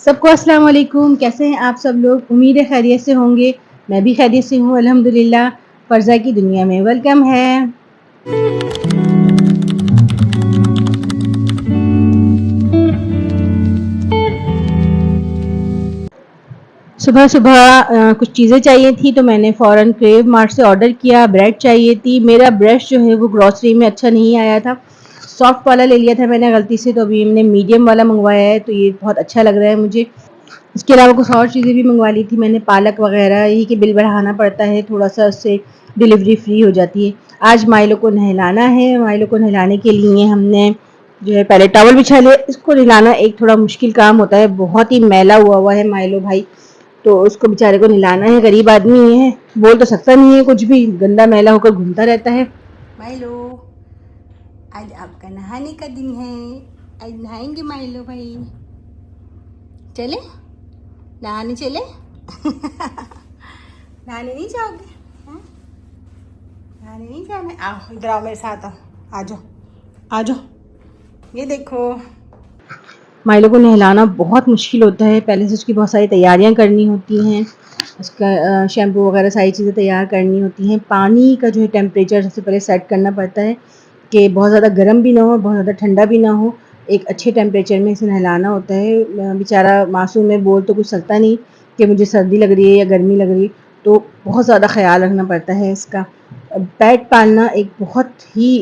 सबको अस्सलाम वालेकुम। कैसे हैं आप सब लोग? उम्मीद है खैरियत से होंगे। मैं भी खैरियत से हूँ अल्हम्दुलिल्लाह। फ़र्ज़ा की दुनिया में वेलकम है। सुबह सुबह कुछ चीज़ें चाहिए थी तो मैंने फ़ौरन क्रेव मार्ट से ऑर्डर किया। ब्रेड चाहिए थी। मेरा ब्रश जो है वो ग्रॉसरी में अच्छा नहीं आया था, सॉफ्ट वाला ले लिया था मैंने गलती से, तो अभी मैंने मीडियम वाला मंगवाया है, तो ये बहुत अच्छा लग रहा है मुझे। इसके अलावा कुछ और चीज़ें भी मंगवा ली थी मैंने, पालक वगैरह, यही कि बिल बढ़ाना पड़ता है थोड़ा सा, उससे डिलीवरी फ्री हो जाती है। आज माइलो को नहलाना है। माइलो को नहलाने के लिए हमने जो है पहले टॉवल बिछा लिया। इसको नहलाना एक थोड़ा मुश्किल काम होता है, बहुत ही मैला हुआ है माइलो भाई, तो उसको बेचारे को नहलाना है। गरीब आदमी है, बोल तो सकता नहीं है कुछ भी, गंदा मैला होकर घूमता रहता है। माइलो, आज आपका नहाने का दिन है, आज नहाएंगे माइलो भाई। चले नहाने चले नहाने नहीं जाओगे? हाँ? नहाने नहीं जाना? आओ इधर आओ, मेरे साथ आओ, आ जाओ आ जाओ। ये देखो, माइलो को नहलाना बहुत मुश्किल होता है। पहले से उसकी बहुत सारी तैयारियां करनी होती हैं, उसका शैम्पू वगैरह सारी चीज़ें तैयार करनी होती हैं। पानी का जो है टेम्परेचर सबसे पहले सेट करना पड़ता है कि बहुत ज़्यादा गर्म भी ना हो, बहुत ज़्यादा ठंडा भी ना हो, एक अच्छे टेम्परेचर में इसे नहलाना होता है। बेचारा मासूम है, बोल तो कुछ सकता नहीं कि मुझे सर्दी लग रही है या गर्मी लग रही है, तो बहुत ज़्यादा ख्याल रखना पड़ता है इसका। पेट पालना एक बहुत ही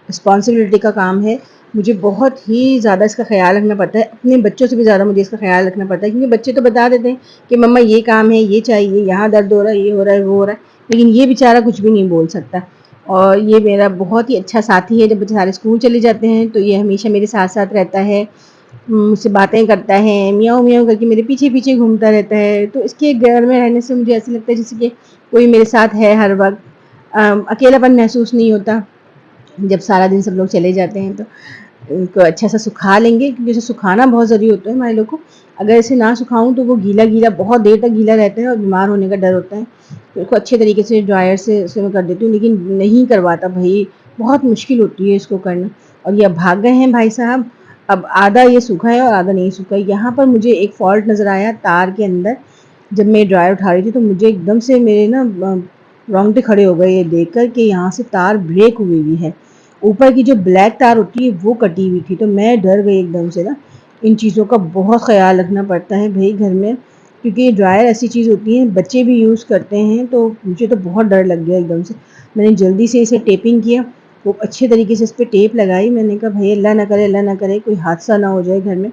रिस्पॉन्सिबिलिटी का काम है। मुझे बहुत ही ज़्यादा इसका ख्याल रखना पड़ता है, अपने बच्चों से भी ज़्यादा मुझे इसका ख्याल रखना पड़ता है, क्योंकि बच्चे तो बता देते हैं कि मम्मा ये काम है, ये चाहिए, यहाँ दर्द हो रहा है, ये हो रहा है, वो हो रहा है, लेकिन ये बेचारा कुछ भी नहीं बोल सकता। और ये मेरा बहुत ही अच्छा साथी है। जब बच्चे सारे स्कूल चले जाते हैं तो ये हमेशा मेरे साथ साथ रहता है, मुझसे बातें करता है, मियाऊँ मियाऊँ करके मेरे पीछे पीछे घूमता रहता है। तो इसके घर में रहने से मुझे ऐसा लगता है जैसे कि कोई मेरे साथ है हर वक्त। अकेलापन महसूस नहीं होता। जब सारा दिन सब लोग चले जाते हैं तो इनको अच्छा सा सुखा लेंगे, क्योंकि इसे सुखाना बहुत ज़रूरी होता है माइलो को। अगर इसे ना सुखाऊं तो वो गीला गीला बहुत देर तक गीला रहता है और बीमार होने का डर होता है। तो इसको अच्छे तरीके से ड्रायर से उसे मैं कर देती हूँ, लेकिन नहीं करवाता भाई, बहुत मुश्किल होती है इसको करना। और ये अब भाग गए हैं भाई साहब। अब आधा ये सूखा है और आधा नहीं सूखा है। यहाँ पर मुझे एक फॉल्ट नज़र आया तार के अंदर। जब मैं ड्रायर उठा रही थी तो मुझे एकदम से मेरे ना रोंगटे खड़े हो गए ये देख कर कि यहाँ से तार ब्रेक हुई हुई है। ऊपर की जो ब्लैक तार होती है वो कटी हुई थी, तो मैं डर गई एकदम से ना। इन चीज़ों का बहुत ख्याल रखना पड़ता है भाई घर में, क्योंकि ये ड्रायर ऐसी चीज़ होती है, बच्चे भी यूज़ करते हैं, तो मुझे तो बहुत डर लग गया एकदम से। मैंने जल्दी से इसे टेपिंग किया, वो अच्छे तरीके से इस पर टेप लगाई। मैंने कहा भाई अल्लाह ना करे, अल्लाह ना करे कोई हादसा ना हो जाए घर में।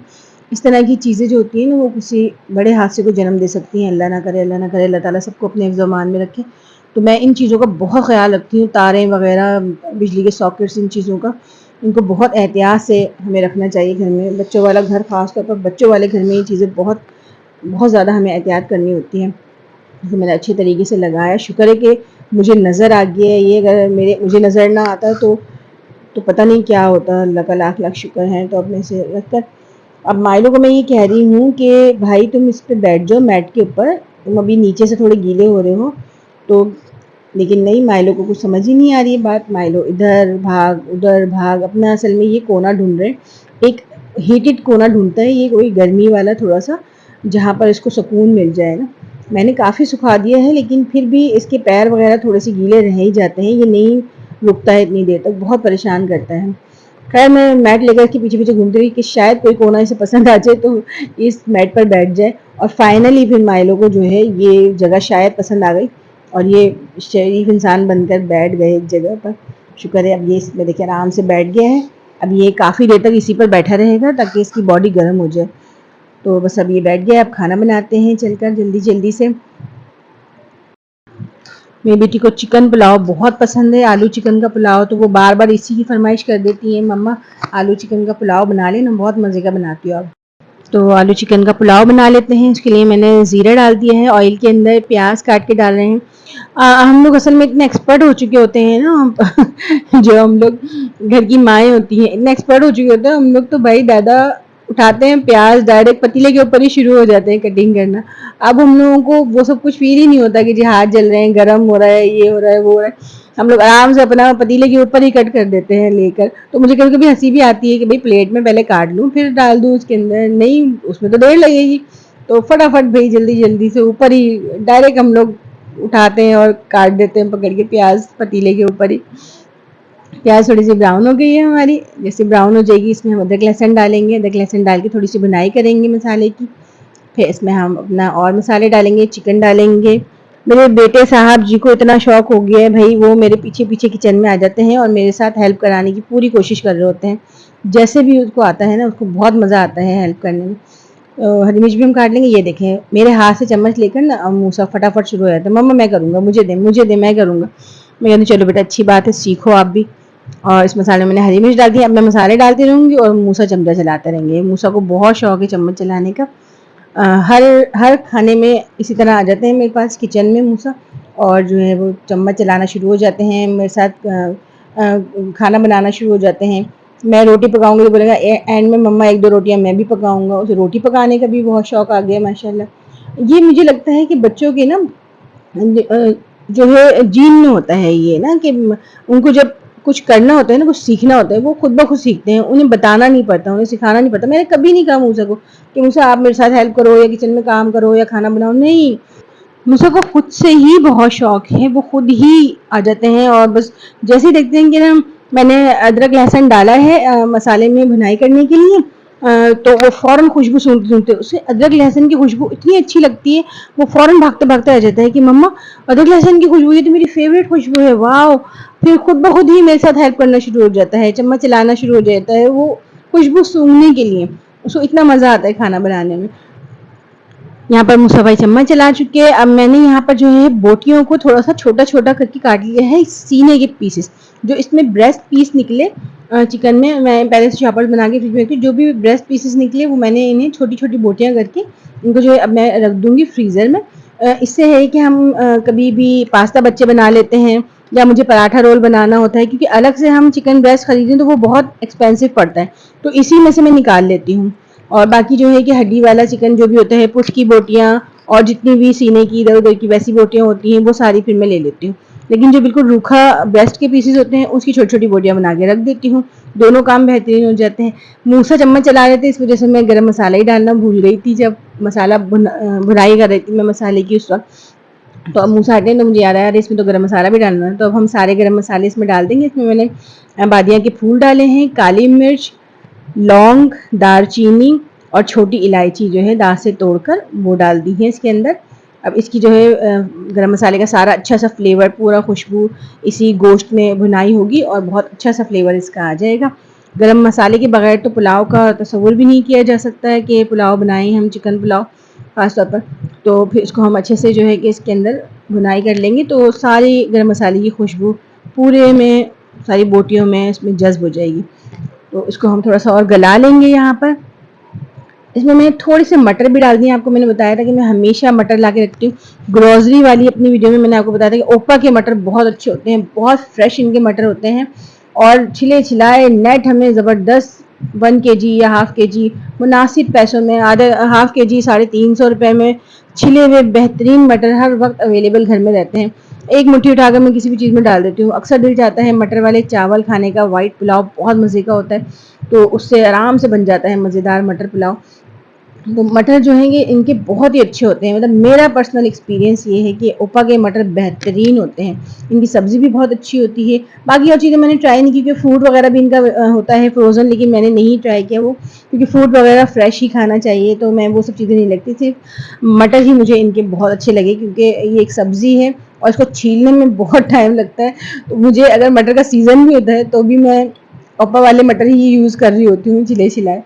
इस तरह की चीज़ें जो होती हैं ना वो किसी बड़े हादसे को जन्म दे सकती हैं। अल्लाह ना करे, अल्लाह ना करे, अल्लाह ताला सबको अपने हिफ्ज़ व अमान में रखे। तो मैं इन चीज़ों का बहुत ख़्याल रखती हूँ, तारें वग़ैरह, बिजली के सॉकेट्स, इन चीज़ों का, इनको बहुत एहतियात से हमें रखना चाहिए घर में। बच्चों वाला घर, ख़ास तौर पर बच्चों वाले घर में ये चीज़ें बहुत बहुत ज़्यादा हमें एहतियात करनी होती हैं। तो मैंने अच्छे तरीके से लगाया, शुक्र है कि मुझे नज़र आ गया है ये। अगर मुझे नज़र ना आता तो पता नहीं क्या होता। अल्लाह का लाख लाख शुक्र है। तो अपने से रख कर अब माइलो को मैं ये कह रही हूँ कि भाई तुम इस पे बैठ जाओ मैट के ऊपर, तुम अभी नीचे से थोड़े गीले हो रहे हो। तो लेकिन नहीं, माइलो को कुछ समझ ही नहीं आ रही है बात। माइलो इधर भाग उधर भाग, अपना असल में ये कोना ढूंढ रहे हैं, एक हीटेड कोना ढूंढता है ये, कोई गर्मी वाला थोड़ा सा, जहाँ पर इसको सुकून मिल जाए ना। मैंने काफ़ी सुखा दिया है, लेकिन फिर भी इसके पैर वगैरह थोड़े से गीले रह ही जाते हैं। ये नहीं रुकता है इतनी देर तक, बहुत परेशान करता है। खैर मैं मैट लेकर इसके पीछे पीछे घूमती रही कि शायद कोई कोना इसे पसंद आ जाए तो इस मैट पर बैठ जाए। और फाइनली फिर माइलो को जो है ये जगह शायद पसंद आ गई और ये शरीफ इंसान बनकर बैठ गए एक जगह पर। शुक्र है, अब ये इसमें देखिए आराम से बैठ गया है। अब ये काफ़ी देर तक इसी पर बैठा रहेगा ताकि इसकी बॉडी गर्म हो जाए। तो बस अब ये बैठ गया। अब खाना बनाते हैं चलकर जल्दी जल्दी से। मेरी बेटी को चिकन पुलाव बहुत पसंद है, आलू चिकन का पुलाव, तो वो बार बार इसी की फरमाइश कर देती है, मम्मा आलू चिकन का पुलाव बना लेना, बहुत मज़े का बनाती हो आप। तो आलू चिकन का पुलाव बना लेते हैं। उसके लिए मैंने ज़ीरा डाल दिया है, ऑयल के अंदर प्याज काट के डाल रहे हैं। हम लोग असल में इतने एक्सपर्ट हो चुके होते हैं ना जो हम लोग घर की माएँ होती हैं, इतने एक्सपर्ट हो चुके होते हैं हम लोग, तो भाई दादा उठाते हैं प्याज डायरेक्ट पतीले के ऊपर ही शुरू हो जाते हैं कटिंग करना। अब हम लोगों को वो सब कुछ फील ही नहीं होता कि जी हाथ जल रहे हैं, गर्म हो रहा है, ये हो रहा है, वो हो रहा है। हम लोग आराम से अपना पतीले के ऊपर ही कट कर देते हैं लेकर। तो मुझे कभी कभी हंसी भी आती है कि भाई प्लेट में पहले काट लूँ फिर डाल दूँ उसके अंदर, नहीं उसमें तो देर लगेगी। तो फटाफट भाई जल्दी जल्दी से ऊपर ही डायरेक्ट हम लोग उठाते हैं और काट देते हैं पकड़ के प्याज पतीले के ऊपर ही। प्याज थोड़ी सी ब्राउन हो गई है हमारी, जैसे ब्राउन हो जाएगी इसमें हम अदरक लहसुन डालेंगे। अदरक लहसुन डाल के थोड़ी सी भुनाई करेंगे मसाले की। फिर इसमें हम अपना और मसाले डालेंगे, चिकन डालेंगे। मेरे बेटे साहब जी को इतना शौक हो गया है भाई, वो मेरे पीछे पीछे किचन में आ जाते हैं और मेरे साथ हेल्प कराने की पूरी कोशिश कर रहे होते हैं। जैसे भी उसको आता है ना, उसको बहुत मज़ा आता है हेल्प करने में। हरी मिर्च भी हम काट लेंगे। ये देखें मेरे हाथ से चम्मच लेकर ना मूसा फटाफट शुरू हो जाता है, मम्मा मैं करूँगा, मुझे दे मैं करूँगा। मैं कहती चलो बेटा अच्छी बात है, सीखो आप भी। और इस मसाले में मैंने हरी मिर्च डाल दी। अब मैं मसाले डालती रहूँगी और मूसा चमचा चलाते रहेंगे। मूसा को बहुत शौक है चम्मच चलाने का। हर हर खाने में इसी तरह आ जाते हैं मेरे पास किचन में मूसा, और जो है वो चम्मच चलाना शुरू हो जाते हैं मेरे साथ। खाना बनाना शुरू हो जाते हैं। मैं रोटी पकाऊंगी तो बोलेगा एंड में मम्मा एक दो रोटियां मैं भी पकाऊंगा। उसे रोटी पकाने का भी बहुत शौक आ गया माशाल्लाह। ये मुझे लगता है कि बच्चों के ना जो है जीन में होता है ये ना, कि उनको जब कुछ करना होता है ना, कुछ सीखना होता है, वो खुद ब खुद सीखते हैं। उन्हें बताना नहीं पड़ता, उन्हें सिखाना नहीं पड़ता। मैंने कभी नहीं कहा मूसा को कि मूसा आप मेरे साथ हेल्प करो या किचन में काम करो या खाना बनाओ, नहीं। मूसा को खुद से ही बहुत शौक है, वो खुद ही आ जाते हैं और बस जैसे ही देखते हैं कि ना मैंने अदरक लहसुन डाला है मसाले में भुनाई करने के लिए, तो वो फ़ौरन खुशबू सूंघते सूंघते उसे अदरक लहसुन की खुशबू इतनी अच्छी लगती है, वो फ़ौरन भागते भागते आ जाता है कि मम्मा अदरक लहसुन की खुशबू, ये तो मेरी फेवरेट खुशबू है, वाह। फिर खुद ब खुद ही मेरे साथ हेल्प करना शुरू हो जाता है, चम्मच चलाना शुरू हो जाता है वो खुशबू सूंघने के लिए। उसको इतना मज़ा आता है खाना बनाने में। यहाँ पर मुसफ़ाई चम्मच चला चुके हैं। अब मैंने यहाँ पर जो है बोटियों को थोड़ा सा छोटा छोटा करके काट लिया है, सीने के पीसेस। जो इसमें ब्रेस्ट पीस निकले चिकन में, मैं पहले से चॉपर बना के फ्रिज में रखती हूँ। जो भी ब्रेस्ट पीसेस निकले वो मैंने इन्हें छोटी छोटी बोटियाँ करके इनको जो है अब मैं रख दूँगी फ्रीज़र में। इससे है कि हम कभी भी पास्ता बच्चे बना लेते हैं या मुझे पराठा रोल बनाना होता है, क्योंकि अलग से हम चिकन ब्रेस्ट खरीदें तो वो बहुत एक्सपेंसिव पड़ता है, तो इसी में से मैं निकाल लेती हूँ। और बाकी जो है कि हड्डी वाला चिकन जो भी होता है, पुछ की बोटियाँ और जितनी भी सीने की इधर उधर की वैसी बोटियाँ होती हैं वो सारी फिर मैं ले लेती हूँ। लेकिन जो बिल्कुल रूखा ब्रेस्ट के पीसेस होते हैं उसकी छोटी छोटी बोटियाँ बना के रख देती हूँ। दोनों काम बेहतरीन हो जाते हैं। मूसा चम्मच चला रहे थे, इस वजह से मैं गरम मसाला ही डालना भूल गई थी जब मसाला भुनाई कर रही थी मैं मसाले की उस वक्त। तो अब मूसा हटे तो मुझे याद आया इसमें तो गरम मसाला भी डालना है। तो अब हम सारे गरम मसाले इसमें डाल देंगे। इसमें मैंने बादियाँ के फूल डाले हैं, काली मिर्च, लौंग, दालचीनी और छोटी इलायची जो है दांत से तोड़कर वो डाल दी है इसके अंदर। अब इसकी जो है गरम मसाले का सारा अच्छा सा फ्लेवर, पूरा खुशबू इसी गोश्त में भुनाई होगी और बहुत अच्छा सा फ्लेवर इसका आ जाएगा। गरम मसाले के बगैर तो पुलाव का तसव्वुर भी नहीं किया जा सकता है कि पुलाव बनाएं हम, चिकन पुलाव ख़ास तौर पर। तो फिर इसको हम अच्छे से जो है कि इसके अंदर भुनाई कर लेंगे तो सारी गरम मसाले की खुशबू पूरे में, सारी बोटियों में इसमें जज्ब हो जाएगी। तो इसको हम थोड़ा सा और गला लेंगे। यहाँ पर इसमें मैंने थोड़ी सी मटर भी डाल दी। आपको मैंने बताया था कि मैं हमेशा मटर ला के रखती हूँ। ग्रोसरी वाली अपनी वीडियो में मैंने आपको बताया था कि ओपा के मटर बहुत अच्छे होते हैं, बहुत फ्रेश इनके मटर होते हैं और छिले छिलाए नेट हमें ज़बरदस्त 1 kg या हाफ kg मुनासिब पैसों में, आधा हाफ kg 350 रुपये में छिले हुए बेहतरीन मटर हर वक्त अवेलेबल घर में रहते हैं। एक मुट्ठी उठाकर मैं किसी भी चीज़ में डाल देती हूँ। अक्सर दिल चाहता है मटर वाले चावल खाने का, वाइट पुलाव बहुत मज़े का होता है, तो उससे आराम से बन जाता है मज़ेदार मटर पुलाव। तो मटर जो हैं ये इनके बहुत ही अच्छे होते हैं। मतलब मेरा पर्सनल एक्सपीरियंस ये है कि ओपा के मटर बेहतरीन होते हैं। इनकी सब्ज़ी भी बहुत अच्छी होती है। बाकी और चीज़ें मैंने ट्राई नहीं की, क्योंकि फ्रूट वगैरह भी इनका होता है फ्रोज़न, लेकिन मैंने नहीं ट्राई किया वो, क्योंकि फ्रूट वगैरह फ्रेश ही खाना चाहिए, तो मैं वो सब चीज़ें नहीं लगती। सिर्फ मटर ही मुझे इनके बहुत अच्छे लगे, क्योंकि ये एक सब्ज़ी है और इसको छीलने में बहुत टाइम लगता है। तो मुझे अगर मटर का सीज़न भी होता है तो भी मैं ओपा वाले मटर ही यूज़ कर रही होती हूँ छिले छिलाए।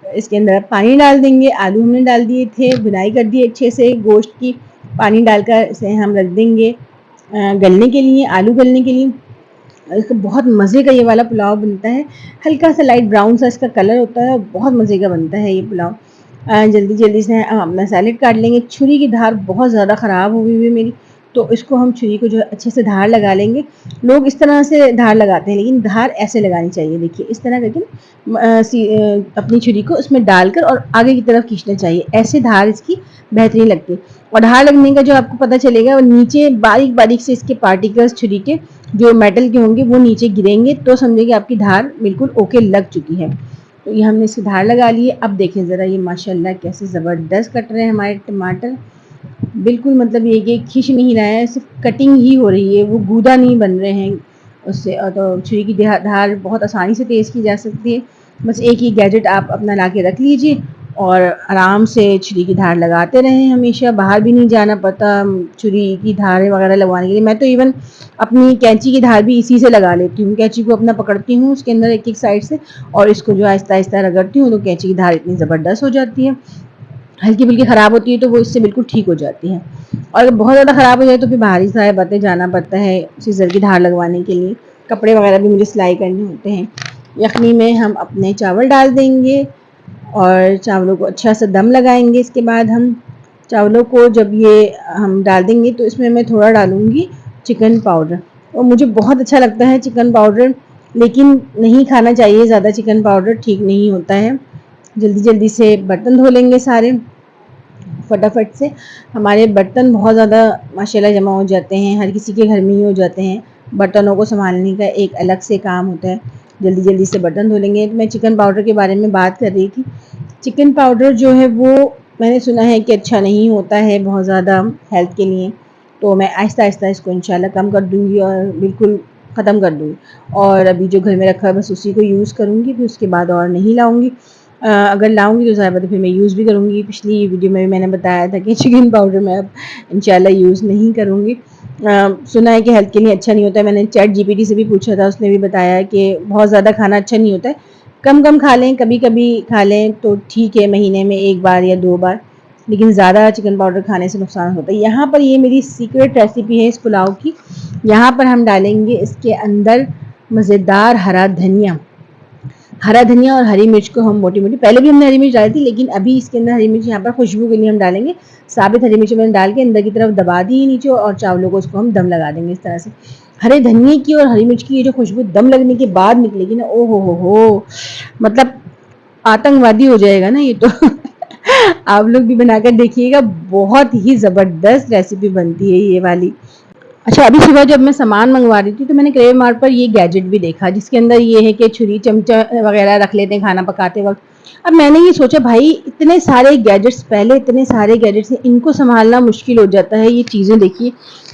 इसके अंदर पानी डाल देंगे। आलू हमने डाल दिए थे, भुनाई कर दी अच्छे से गोश्त की। पानी डालकर इसे हम रख देंगे गलने के लिए, आलू गलने के लिए। इसका बहुत मज़े का ये वाला पुलाव बनता है। हल्का सा लाइट ब्राउन सा इसका कलर होता है और बहुत मज़े का बनता है ये पुलाव। जल्दी जल्दी से हम अपना सैलेड काट लेंगे। छुरी की धार बहुत ज़्यादा ख़राब हुई हुई है मेरी, तो इसको हम छुरी को जो है अच्छे से धार लगा लेंगे। लोग इस तरह से धार लगाते हैं, लेकिन धार ऐसे लगानी चाहिए। देखिए इस तरह करके अपनी छुरी को इसमें डालकर और आगे की तरफ खींचना चाहिए। ऐसे धार इसकी बेहतरीन लगती है। और धार लगने का जो आपको पता चलेगा, वो नीचे बारीक बारीक से इसके पार्टिकल्स छुरी के जो मेटल के होंगे वो नीचे गिरेंगे तो समझे कि आपकी धार बिल्कुल ओके लग चुकी है। तो ये हमने इसकी धार लगा ली है। अब देखें ज़रा ये माशाल्लाह कैसे ज़बरदस्त कट रहे हैं हमारे टमाटर। बिल्कुल मतलब ये कि खिंच नहीं रहा है, सिर्फ कटिंग ही हो रही है, वो गूदा नहीं बन रहे हैं उससे। तो छुरी की धार बहुत आसानी से तेज़ की जा सकती है। बस एक ही गैजेट आप अपना ला के रख लीजिए और आराम से छुरी की धार लगाते रहें, हमेशा बाहर भी नहीं जाना पड़ता छुरी की धारें वगैरह लगवाने के लिए। मैं तो इवन अपनी कैंची की धार भी इसी से लगा लेती हूँ। कैंची को अपना पकड़ती हूँ उसके अंदर एक एक साइड से और इसको जो आहिस्ता आहिस्ता रगड़ती हूँ तो कैंची की धार इतनी ज़बरदस्त हो जाती है। हल्की फुल्की ख़राब होती है तो वो इससे बिल्कुल ठीक हो जाती है। और अगर बहुत ज़्यादा ख़राब हो जाए तो फिर बाहर ही सारे बातें जाना पड़ता है सीज़र की धार लगवाने के लिए। कपड़े वगैरह भी मुझे सिलाई करने होते हैं। यखनी में हम अपने चावल डाल देंगे और चावलों को अच्छा सा दम लगाएंगे। इसके बाद हम चावलों को जब ये हम डाल देंगे तो इसमें मैं थोड़ा डालूँगी चिकन पाउडर। और मुझे बहुत अच्छा लगता है चिकन पाउडर, लेकिन नहीं खाना चाहिए ज़्यादा चिकन पाउडर, ठीक नहीं होता है। जल्दी जल्दी से बर्तन धो लेंगे सारे फटाफट से। हमारे बर्तन बहुत ज़्यादा माशाल्लाह जमा हो जाते हैं, हर किसी के घर में ही हो जाते हैं। बर्तनों को संभालने का एक अलग से काम होता है। जल्दी जल्दी से बर्तन धो लेंगे। तो मैं चिकन पाउडर के बारे में बात कर रही थी। चिकन पाउडर जो है वो मैंने सुना है कि अच्छा नहीं होता है बहुत ज़्यादा हेल्थ के लिए, तो मैं आहिस्ता आहिस्ता इसको इंशाल्लाह कम कर दूँगी और बिल्कुल ख़त्म कर दूँगी। और अभी जो घर में रखा है बस उसी को यूज़ करूँगी, फिर उसके बाद और नहीं लाऊँगी। अगर लाऊँगी तो ज़्यादा फिर मैं यूज़ भी करूँगी। पिछली वीडियो में भी मैंने बताया था कि चिकन पाउडर मैं अब इंशाल्लाह यूज़ नहीं करूँगी। सुना है कि हेल्थ के लिए अच्छा नहीं होता है। मैंने चैट जीपीटी से भी पूछा था, उसने भी बताया कि बहुत ज़्यादा खाना अच्छा नहीं होता है, कम कम खा लें, कभी कभी खा लें तो ठीक है, महीने में 1 बार या 2 बार, लेकिन ज़्यादा चिकन पाउडर खाने से नुकसान होता है। यहाँ पर ये मेरी सीक्रेट रेसिपी है इस पुलाव की। यहाँ पर हम डालेंगे इसके अंदर मज़ेदार हरा धनिया और हरी मिर्च को हम मोटी मोटी, पहले भी हमने हरी मिर्च डाली थी लेकिन अभी इसके अंदर हरी मिर्च यहाँ पर खुशबू के लिए हम डालेंगे। साबित हरी मिर्च मैंने डाल के अंदर की तरफ दबा दी नीचे और चावलों को इसको हम दम लगा देंगे इस तरह से। हरे धनिए की और हरी मिर्च की ये जो खुशबू दम लगने के बाद निकलेगी ना, ओ हो, मतलब आतंकवादी हो जाएगा ना ये तो। आप लोग भी बनाकर देखिएगा, बहुत ही ज़बरदस्त रेसिपी बनती है ये वाली। अच्छा, अभी सुबह जब मैं सामान मंगवा रही थी तो मैंने क्रेव मार्ट पर ये गैजेट भी देखा जिसके अंदर ये है कि छुरी चमचा वगैरह रख लेते हैं खाना पकाते वक्त। अब मैंने ये सोचा भाई इतने सारे गैजेट्स, पहले इतने सारे गैजेट्स हैं, इनको संभालना मुश्किल हो जाता है। ये चीज़ें देखिए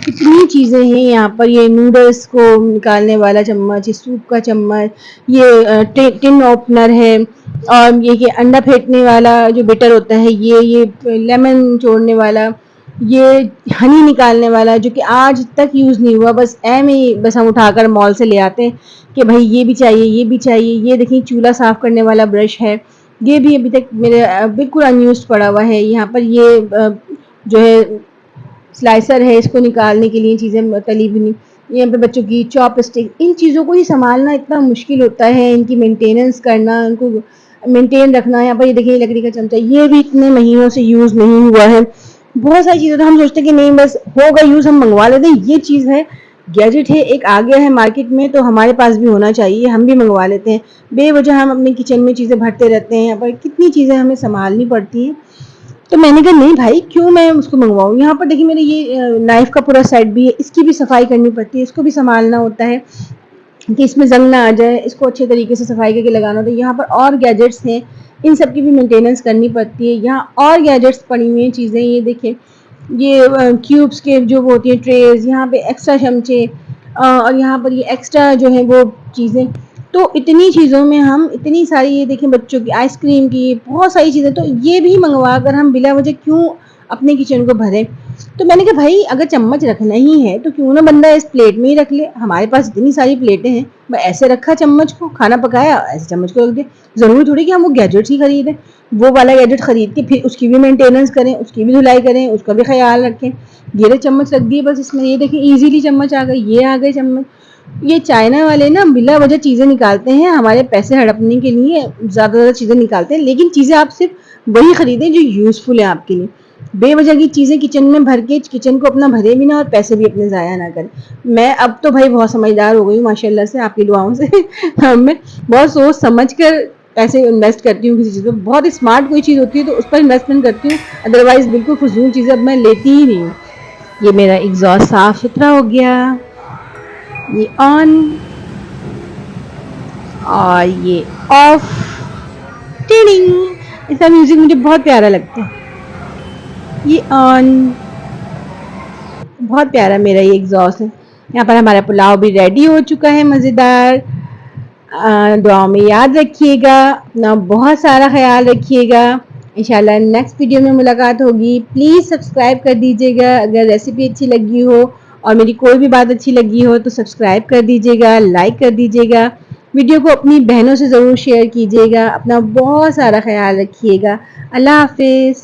कितनी चीज़ें हैं यहाँ पर। ये नूडल्स को निकालने वाला चम्मच, ये सूप का चम्मच, ये टिन ओपनर है, और ये कि अंडा फेंटने वाला जो बिटर होता है, ये लेमन छोड़ने वाला, ये हनी निकालने वाला जो कि आज तक यूज़ नहीं हुआ, बस एम ही बस हम उठाकर मॉल से ले आते हैं कि भाई ये भी चाहिए, ये भी चाहिए। ये देखिए चूल्हा साफ़ करने वाला ब्रश है, ये भी अभी तक मेरे बिल्कुल अनयूज़ पड़ा हुआ है। यहाँ पर ये जो है स्लाइसर है, इसको निकालने के लिए चीज़ें तली भुनी। यहाँ पे बच्चों की चॉपस्टिक, इन चीज़ों को ही संभालना इतना मुश्किल होता है, इनकी मेंटेनेंस करना, इनको मेंटेन रखना। यहाँ पर ये देखिए लकड़ी का चमचा, ये भी इतने महीनों से यूज़ नहीं हुआ है। बहुत सारी चीज़ें तो हम सोचते हैं कि नहीं बस होगा यूज़, हम मंगवा लेते हैं। ये चीज़ है, गैजेट है, एक आ गया है मार्केट में तो हमारे पास भी होना चाहिए, हम भी मंगवा लेते हैं। बेवजह हम अपने किचन में चीज़ें भरते रहते हैं। यहाँ पर कितनी चीज़ें हमें संभालनी पड़ती हैं, तो मैंने कहा नहीं भाई क्यों मैं उसको मंगवाऊँ। यहाँ पर देखिए मेरे ये नाइफ़ का पूरा सेट भी है, इसकी भी सफाई करनी पड़ती है, इसको भी संभालना होता है कि इसमें जंग ना आ जाए, इसको अच्छे तरीके से सफाई करके लगाना होता है। यहाँ पर और गैजेट्स हैं, इन सब की भी मेंटेनेंस करनी पड़ती है। यहाँ और गैजेट्स पड़ी हुई हैं चीज़ें, ये देखिए ये क्यूब्स के जो वो होती हैं ट्रेज़, यहाँ पे एक्स्ट्रा चमचे, और यहाँ पर ये एक्स्ट्रा जो है वो चीज़ें। तो इतनी चीज़ों में हम इतनी सारी, ये देखें बच्चों की आइसक्रीम की बहुत सारी चीज़ें, तो ये भी मंगवा कर हम बिला वजह क्यों अपने किचन को भरें। तो मैंने कहा भाई अगर चम्मच रखना ही है तो क्यों ना बंदा इस प्लेट में ही रख ले, हमारे पास इतनी सारी प्लेटें हैं। मैं ऐसे रखा चम्मच को, खाना पकाया ऐसे चम्मच को रख दिया। ज़रूरी थोड़ी कि हम वो गैजेट्स ही खरीदें, वो वाला गैजेट खरीद के फिर उसकी भी मेंटेनेंस करें, उसकी भी धुलाई करें, उसका भी ख्याल रखें। ये चम्मच रख दिए बस इसमें, ये देखिए ईजीली चम्मच आ गई, ये आ गए चम्मच। ये चाइना वाले ना बिला वजह चीज़ें निकालते हैं, हमारे पैसे हड़पने के लिए ज़्यादा चीज़ें निकालते हैं, लेकिन चीज़ें आप सिर्फ वही खरीदें जो यूज़फुल है आपके लिए। बेवजह की चीज़ें किचन में भर के किचन को अपना भरे भी ना और पैसे भी अपने ज़ाया ना करें। मैं अब तो भाई बहुत समझदार हो गई हूँ माशाल्लाह से, आपकी दुआओं से। मैं बहुत सोच समझ कर पैसे इन्वेस्ट करती हूँ किसी चीज़ पर। बहुत स्मार्ट कोई चीज़ होती है तो उस पर इन्वेस्टमेंट करती हूँ, अदरवाइज़ बिल्कुल फजूल चीज़ें अब मैं लेती ही नहीं हूँ। ये मेरा एग्जॉस्ट साफ़ सुथरा हो गया। ये ऑन और ये ऑफ। टिडिंग, इसका म्यूजिक मुझे बहुत प्यारा लगता है। ये ऑन, बहुत प्यारा मेरा ये एग्जॉस्ट है। यहाँ पर हमारा पुलाव भी रेडी हो चुका है मज़ेदार। दुआ में याद रखिएगा, अपना बहुत सारा ख्याल रखिएगा। इंशाल्लाह नेक्स्ट वीडियो में मुलाकात होगी। प्लीज़ सब्सक्राइब कर दीजिएगा अगर रेसिपी अच्छी लगी हो और मेरी कोई भी बात अच्छी लगी हो तो सब्सक्राइब कर दीजिएगा, लाइक कर दीजिएगा। वीडियो को अपनी बहनों से ज़रूर शेयर कीजिएगा। अपना बहुत सारा ख्याल रखिएगा। अल्लाह हाफिज़।